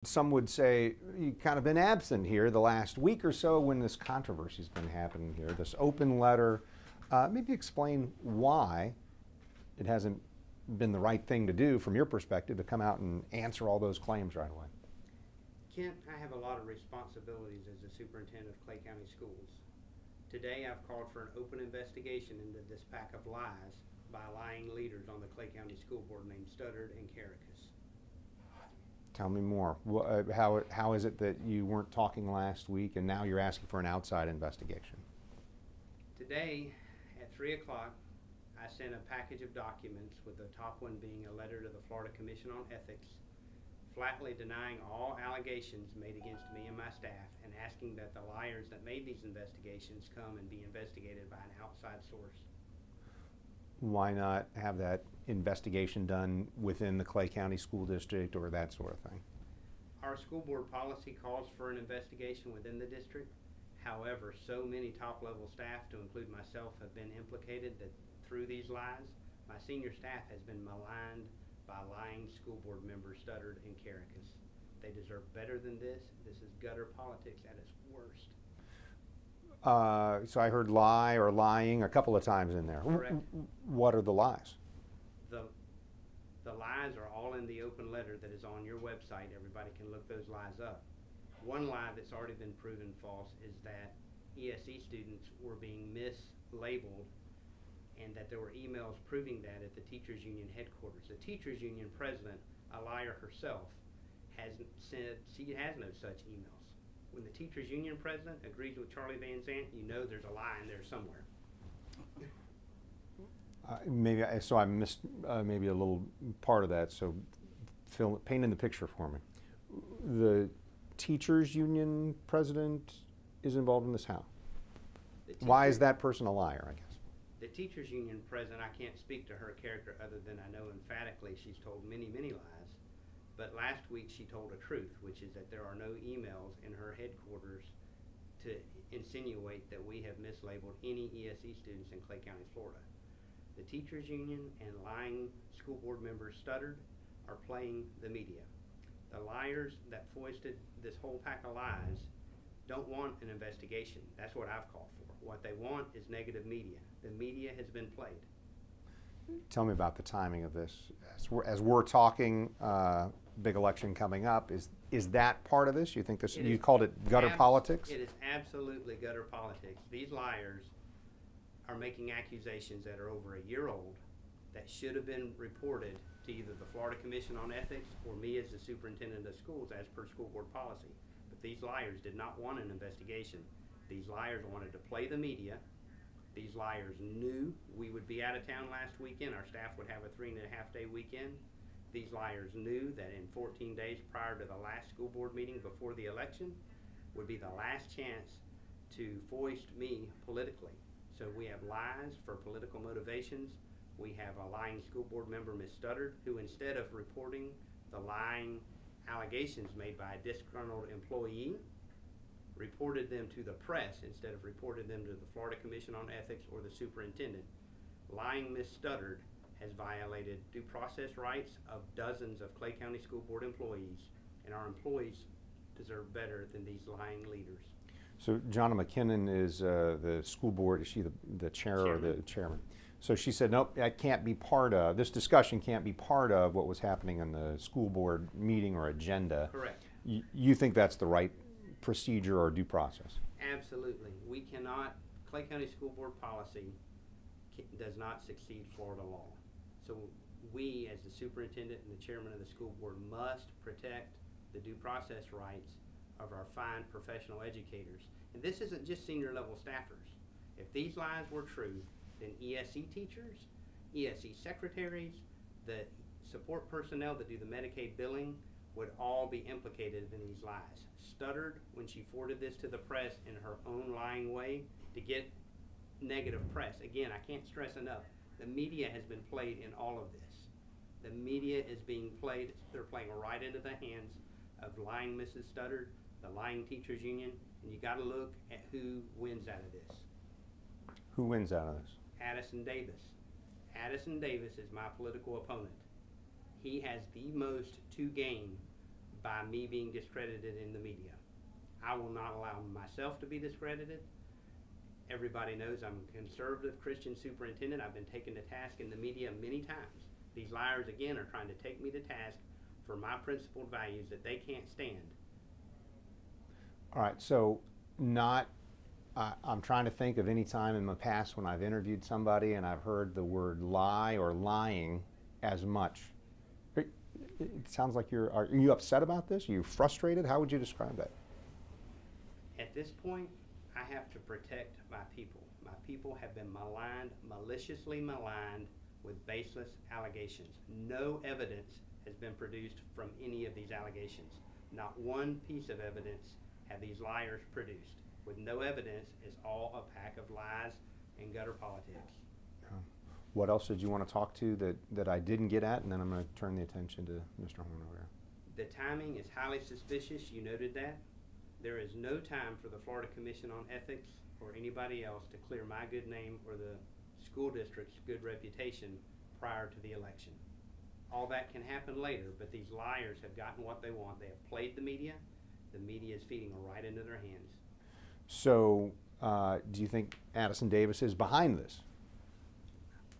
Some would say you've kind of been absent here the last week or so when this controversy's been happening here, this open letter. Maybe explain why it hasn't been the right thing to do from your perspective to come out and answer all those claims right away. Kent, I have a lot of responsibilities as the superintendent of Clay County Schools. Today I've called for an open investigation into this pack of lies by lying leaders on the Clay County School Board named Studdard and Caracas. Tell me more. How is it that you weren't talking last week and now you're asking for an outside investigation? Today at 3 o'clock I sent a package of documents, with the top one being a letter to the Florida Commission on Ethics, flatly denying all allegations made against me and my staff and asking that the liars that made these investigations come and be investigated by an outside source. Why not have that investigation done within the Clay County School District or that sort of thing? Our school board policy calls for an investigation within the district. However, so many top-level staff, to include myself, have been implicated that through these lies, my senior staff has been maligned by lying school board members Studdard and Caracas. They deserve better than this. This is gutter politics at its worst. So I heard lie or lying a couple of times in there. Correct. What are the lies? The lies are all in the open letter that is on your website. Everybody can look those lies up. One lie that's already been proven false is that ESE students were being mislabeled, and that there were emails proving that at the Teachers Union headquarters. The Teachers Union president, a liar herself, has said she has no such emails. When the Teachers Union president agrees with Charlie Van Zant, you know there's a lie in there somewhere. So I missed maybe a little part of that, so paint in the picture for me. The Teachers Union president is involved in this how? Why is that person a liar, I guess? The Teachers Union president, I can't speak to her character other than I know emphatically she's told many, many lies. But last week she told a truth, which is that there are no emails in her headquarters to insinuate that we have mislabeled any ESE students in Clay County, Florida. The Teachers Union and lying school board members Studdard are playing the media. The liars that foisted this whole pack of lies don't want an investigation. That's what I've called for. What they want is negative media. The media has been played. Tell me about the timing of this. As we're talking, big election coming up, is that part of this? You think this? You called it gutter politics? It is absolutely gutter politics. These liars are making accusations that are over a year old that should have been reported to either the Florida Commission on Ethics or me as the superintendent of schools as per school board policy. But these liars did not want an investigation. These liars wanted to play the media. These liars knew we would be out of town last weekend. Our staff would have a 3.5-day weekend. These liars knew that in 14 days prior to the last school board meeting before the election would be the last chance to foist me politically. So we have lies for political motivations. We have a lying school board member, Ms. Studdard, who instead of reporting the lying allegations made by a disgruntled employee, reported them to the press instead of reported them to the Florida Commission on Ethics or the superintendent. Lying Ms. Studdard has violated due process rights of dozens of Clay County School Board employees, and our employees deserve better than these lying leaders. So Jonna McKinnon is the school board. Is she the chair or the chairman? So she said, nope, that can't be part of, this discussion can't be part of what was happening in the school board meeting or agenda. Correct. You think that's the right procedure or due process? Absolutely. We cannot, Clay County School Board policy does not succeed Florida law. So we, as the superintendent and the chairman of the school board, must protect the due process rights of our fine professional educators. And this isn't just senior level staffers. If these lies were true, then ESE teachers, ESE secretaries, the support personnel that do the Medicaid billing would all be implicated in these lies. Studdard, when she forwarded this to the press in her own lying way to get negative press. Again, I can't stress enough, the media has been played in all of this. The media is being played, they're playing right into the hands of lying Mrs. Studdard, the lying Teachers Union, and you gotta look at who wins out of this. Who wins out of this? Addison Davis. Addison Davis is my political opponent. He has the most to gain by me being discredited in the media. I will not allow myself to be discredited. Everybody knows I'm a conservative Christian superintendent. I've been taken to task in the media many times. These liars, again, are trying to take me to task for my principled values that they can't stand. All right, so I'm trying to think of any time in the past when I've interviewed somebody and I've heard the word lie or lying as much. It sounds like are you upset about this? Are you frustrated? How would you describe that? At this point, I have to protect my people. My people have been maligned, maliciously maligned, with baseless allegations. No evidence has been produced from any of these allegations. Not one piece of evidence have these liars produced. With no evidence, it's all a pack of lies and gutter politics. What else did you want to talk to that I didn't get at? And then I'm going to turn the attention to Mr. Horn over here. The timing is highly suspicious. You noted that. There is no time for the Florida Commission on Ethics or anybody else to clear my good name or the school district's good reputation prior to the election. All that can happen later, but these liars have gotten what they want. They have played the media. The media is feeding right into their hands. So, do you think Addison Davis is behind this?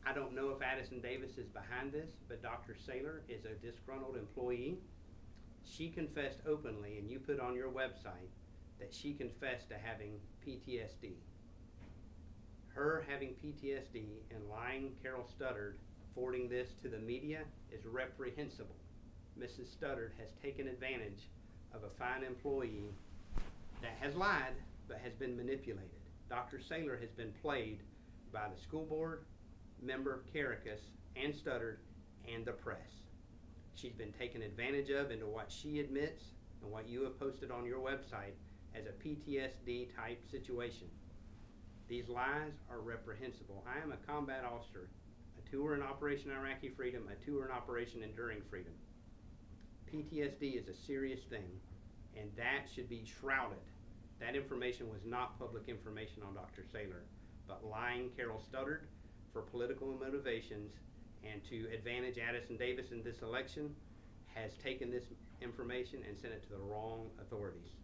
I don't know if Addison Davis is behind this, but Dr. Saylor is a disgruntled employee. She confessed openly, and you put on your website that she confessed to having PTSD. Her having PTSD and lying Carol Studdard, forwarding this to the media, is reprehensible. Mrs. Studdard has taken advantage of a fine employee that has lied but has been manipulated. Dr. Saylor has been played by the school board, member Caracas, and Studdard, and the press. She's been taken advantage of into what she admits and what you have posted on your website as a PTSD type situation. These lies are reprehensible. I am a combat officer, a 2 in Operation Iraqi Freedom, a 2 in Operation Enduring Freedom. PTSD is a serious thing, and that should be shrouded. That information was not public information on Dr. Saylor, but lying Carol Studdard for political motivations and to advantage Addison Davis in this election has taken this information and sent it to the wrong authorities.